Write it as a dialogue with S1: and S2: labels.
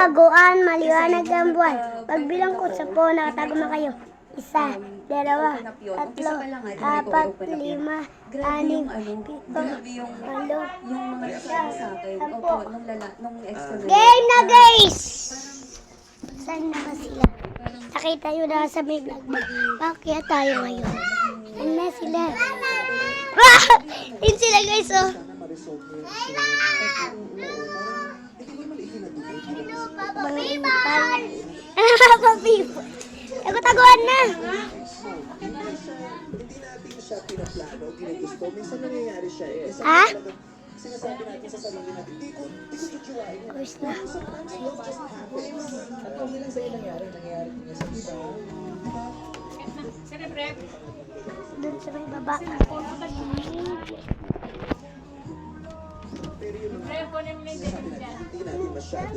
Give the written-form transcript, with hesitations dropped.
S1: taguan, maliwanag ang buwan. Pagbilang ko sa po, nakatago na kayo. 1, 2, 3, 4, 5, 6, 7, 8,
S2: Yung mga nagsasabi sa akin, opo, nung ex-colleague.
S1: Game na guys! Saan na ba sila? Nakita nyo na sa may vlog ba? Bakit tayo ngayon? Saan na sila? Yun sila guys oh. Papipon! Papipon! Ako taguan na! Ha?
S3: Sinasabi natin sa sarili natin, hindi ko i-join.
S1: Course na.
S3: At kung lang sa'yo nangyari ko nga sa iba.
S1: Doon sa may baba.
S3: Pero yun, sinasabi natin, hindi natin masyado